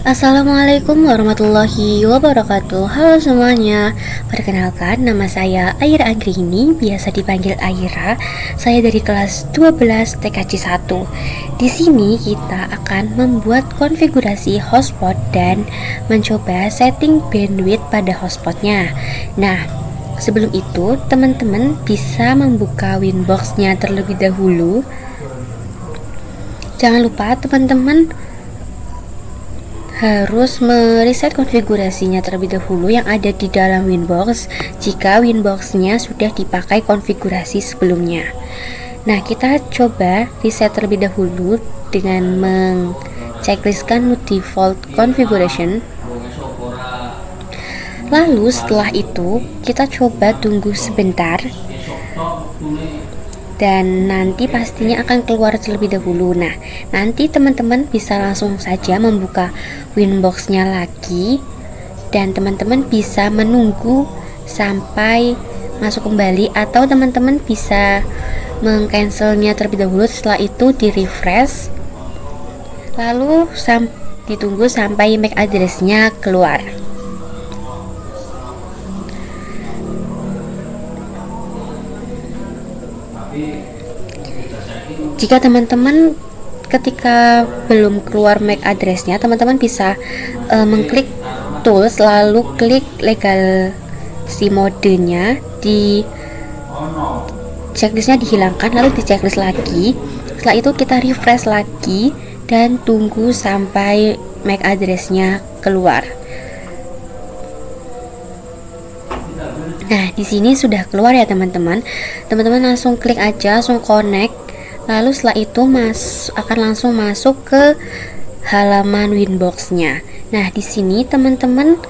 Assalamualaikum warahmatullahi wabarakatuh. Halo semuanya. Perkenalkan, nama saya Aira Angrini, biasa dipanggil Aira. Saya dari kelas 12 TKC 1. Di sini kita akan membuat konfigurasi hotspot dan mencoba setting bandwidth pada hotspotnya. Nah, sebelum itu teman-teman bisa membuka Winbox-nya terlebih dahulu. Jangan lupa teman-teman harus mereset konfigurasinya terlebih dahulu yang ada di dalam Winbox jika Winbox-nya sudah dipakai konfigurasi sebelumnya. Nah, kita coba reset terlebih dahulu dengan mengchecklistkan default configuration. Lalu setelah itu kita coba tunggu sebentar dan nanti pastinya akan keluar terlebih dahulu. Nah, nanti teman-teman bisa langsung saja membuka Winbox-nya lagi dan teman-teman bisa menunggu sampai masuk kembali, atau teman-teman bisa mengcancelnya terlebih dahulu. Setelah itu di refresh, lalu ditunggu sampai MAC address-nya keluar. Jika teman-teman ketika belum keluar MAC address-nya, teman-teman bisa mengklik tools, lalu klik legal si modenya, di checklistnya dihilangkan, lalu di checklist lagi. Setelah itu kita refresh lagi dan tunggu sampai MAC address-nya keluar. Nah, di sini sudah keluar ya teman-teman. Teman-teman langsung klik aja, langsung connect. Lalu setelah itu akan langsung masuk ke halaman Winbox-nya. Nah, di sini teman-teman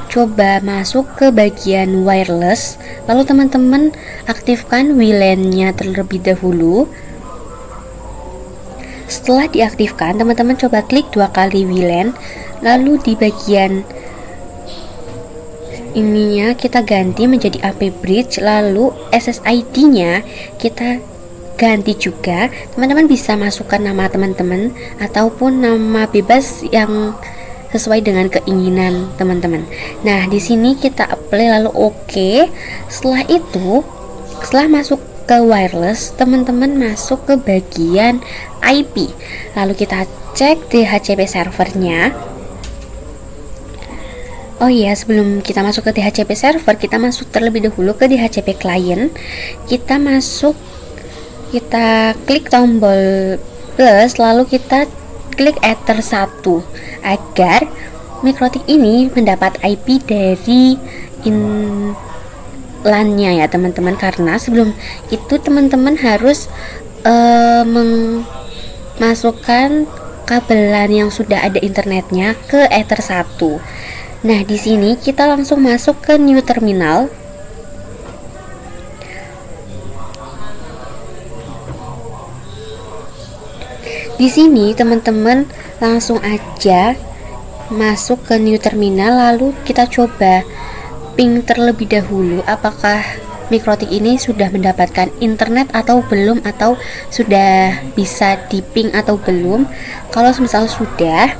coba masuk ke bagian wireless, lalu teman-teman aktifkan WLAN-nya terlebih dahulu. Setelah diaktifkan, teman-teman coba klik 2 kali WLAN, lalu di bagian ininya kita ganti menjadi AP bridge, lalu SSID-nya kita ganti juga. Teman-teman bisa masukkan nama teman-teman ataupun nama bebas yang sesuai dengan keinginan teman-teman. Nah, di sini kita apply lalu oke. Setelah itu, setelah masuk ke wireless, teman-teman masuk ke bagian IP. Lalu kita cek DHCP servernya. Oh iya, sebelum kita masuk ke DHCP server, kita masuk terlebih dahulu ke DHCP client. Kita klik tombol plus, lalu kita klik Ether 1 agar MikroTik ini mendapat IP dari LAN-nya ya teman-teman, karena sebelum itu teman-teman harus memasukkan kabel LAN yang sudah ada internetnya ke Ether 1. Nah, di sini kita langsung masuk ke new terminal. Di sini teman-teman langsung aja masuk ke new terminal, lalu kita coba ping terlebih dahulu apakah MikroTik ini sudah mendapatkan internet atau belum, atau sudah bisa di ping atau belum. Kalau misal sudah,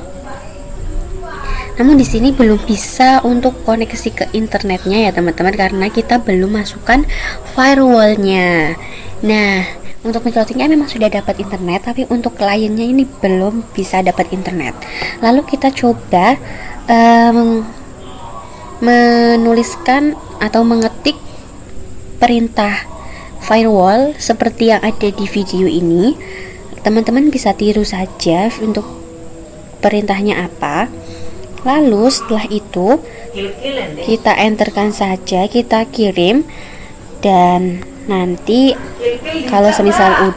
namun di sini belum bisa untuk koneksi ke internetnya ya teman-teman, karena kita belum masukkan firewallnya. Nah, untuk MikroTiknya memang sudah dapat internet, tapi untuk kliennya ini belum bisa dapat internet. Lalu kita coba menuliskan atau mengetik perintah firewall seperti yang ada di video ini. Teman-teman bisa tiru saja untuk perintahnya apa. Lalu setelah itu kita enterkan saja, kita kirim, dan nanti kalau semisal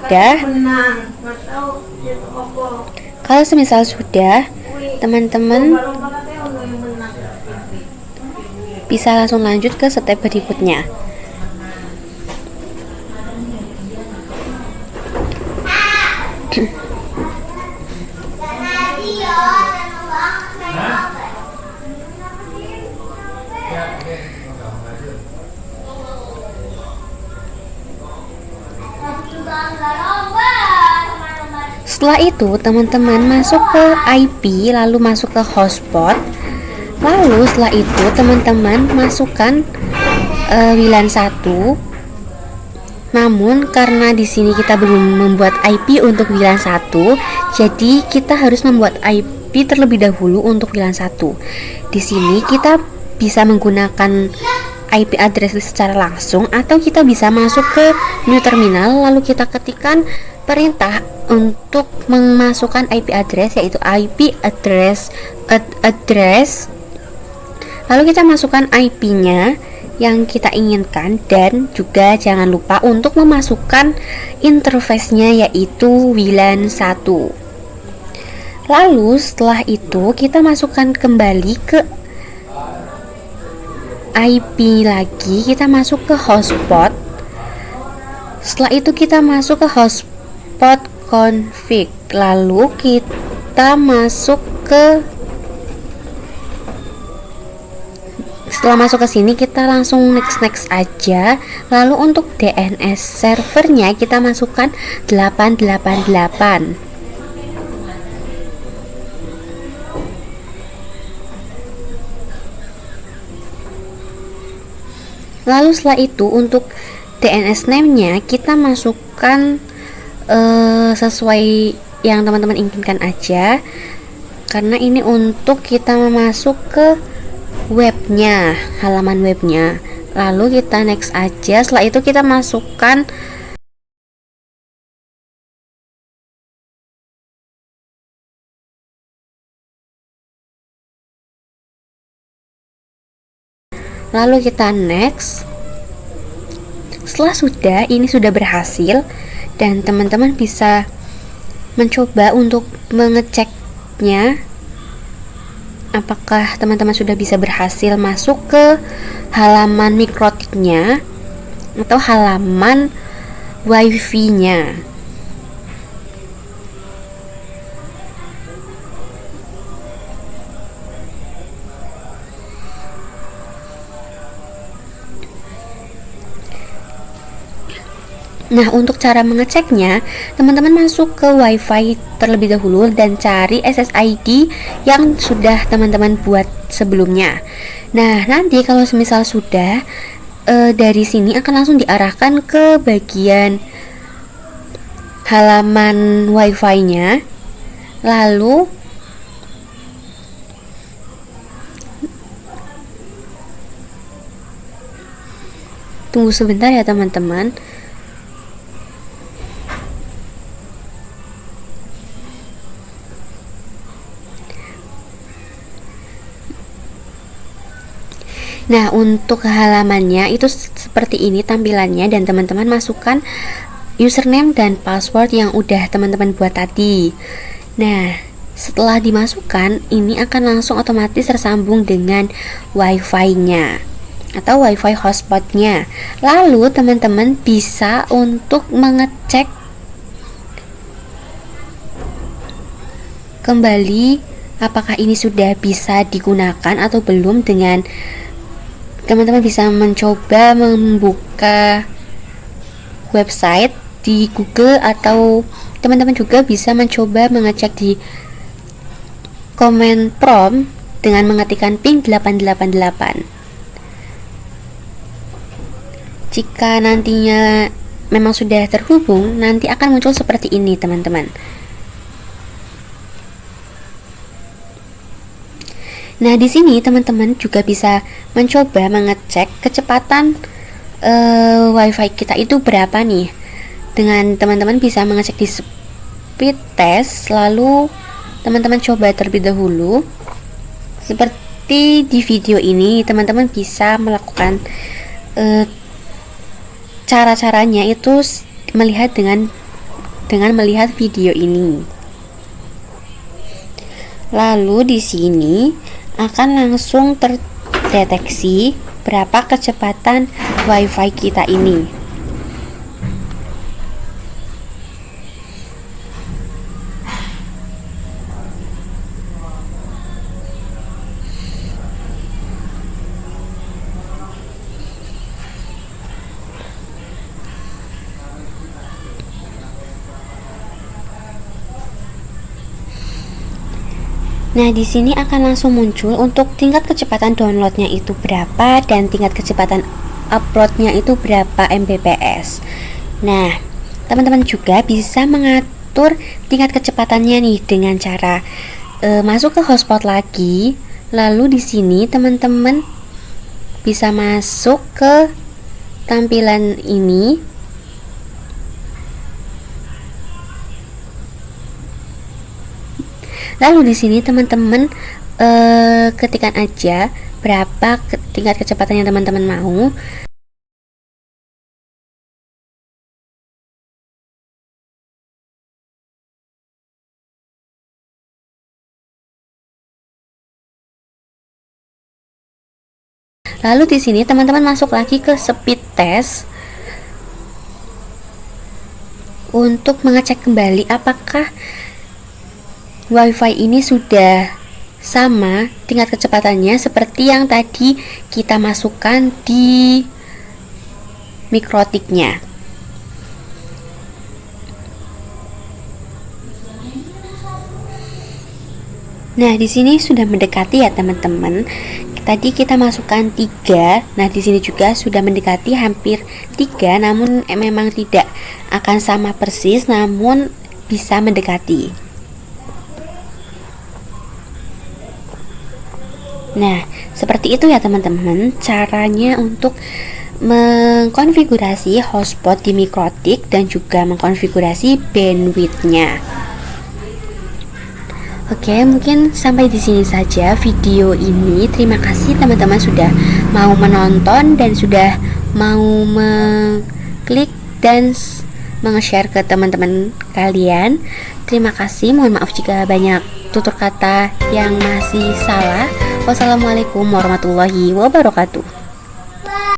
sudah, teman-teman bisa langsung lanjut ke step berikutnya. Setelah itu teman-teman masuk ke IP, lalu masuk ke hotspot. Lalu setelah itu teman-teman masukkan WLAN 1. Namun karena di sini kita belum membuat IP untuk WLAN 1, jadi kita harus membuat IP terlebih dahulu untuk WLAN 1. Di sini kita bisa menggunakan IP address secara langsung, atau kita bisa masuk ke new terminal lalu kita ketikkan perintah untuk memasukkan IP address, yaitu IP address lalu kita masukkan IP-nya yang kita inginkan, dan juga jangan lupa untuk memasukkan interface-nya, yaitu WLAN 1. Lalu setelah itu kita masukkan kembali ke IP lagi, kita masuk ke hotspot. Setelah itu kita masuk ke hotspot config, lalu kita masuk ke setelah masuk ke sini kita langsung next aja. Lalu untuk DNS servernya kita masukkan 888. Lalu setelah itu untuk DNS name-nya kita masukkan sesuai yang teman-teman inginkan aja, karena ini untuk kita masuk ke webnya, halaman webnya. Lalu kita next aja. Setelah itu kita masukkan lalu kita next. Setelah ini sudah berhasil, dan teman-teman bisa mencoba untuk mengeceknya apakah teman-teman sudah bisa berhasil masuk ke halaman mikrotiknya atau halaman wifi-nya. Nah, untuk cara mengeceknya, teman-teman masuk ke WiFi terlebih dahulu dan cari SSID yang sudah teman-teman buat sebelumnya. Nah, nanti kalau semisal sudah, dari sini akan langsung diarahkan ke bagian halaman WiFi-nya. Lalu tunggu sebentar ya teman-teman. Nah, untuk halamannya itu seperti ini tampilannya, dan teman-teman masukkan username dan password yang udah teman-teman buat tadi. Nah, setelah dimasukkan, ini akan langsung otomatis tersambung dengan wifi-nya atau wifi hotspotnya. Lalu teman-teman bisa untuk mengecek kembali apakah ini sudah bisa digunakan atau belum. Dengan teman-teman bisa mencoba membuka website di Google, atau teman-teman juga bisa mencoba mengecek di command prompt dengan mengetikkan ping 888. Jika nantinya memang sudah terhubung, nanti akan muncul seperti ini teman-teman. Nah, di sini teman-teman juga bisa mencoba mengecek kecepatan WiFi kita itu berapa nih. Dengan teman-teman bisa mengecek di speed test, lalu teman-teman coba terlebih dahulu. Seperti di video ini, teman-teman bisa melakukan cara-caranya itu melihat dengan melihat video ini. Lalu di sini akan langsung terdeteksi berapa kecepatan WiFi kita ini. Nah, di sini akan langsung muncul untuk tingkat kecepatan downloadnya itu berapa dan tingkat kecepatan uploadnya itu berapa Mbps. Nah, teman-teman juga bisa mengatur tingkat kecepatannya nih dengan cara masuk ke hotspot lagi. Lalu di sini teman-teman bisa masuk ke tampilan ini. Lalu di sini teman-teman ketikkan aja berapa tingkat kecepatan yang teman-teman mau. Lalu di sini teman-teman masuk lagi ke speed test untuk mengecek kembali apakah WiFi ini sudah sama tingkat kecepatannya seperti yang tadi kita masukkan di mikrotiknya. Nah, di sini sudah mendekati ya teman-teman. Tadi kita masukkan 3. Nah, di sini juga sudah mendekati hampir 3, namun memang tidak akan sama persis, namun bisa mendekati. Nah, seperti itu ya teman-teman caranya untuk mengkonfigurasi hotspot di mikrotik dan juga mengkonfigurasi bandwidthnya. Oke, mungkin sampai di sini saja video ini. Terima kasih teman-teman sudah mau menonton dan sudah mau mengklik dan meng-share ke teman-teman kalian. Terima kasih, mohon maaf jika banyak tutur kata yang masih salah. Wassalamualaikum warahmatullahi wabarakatuh.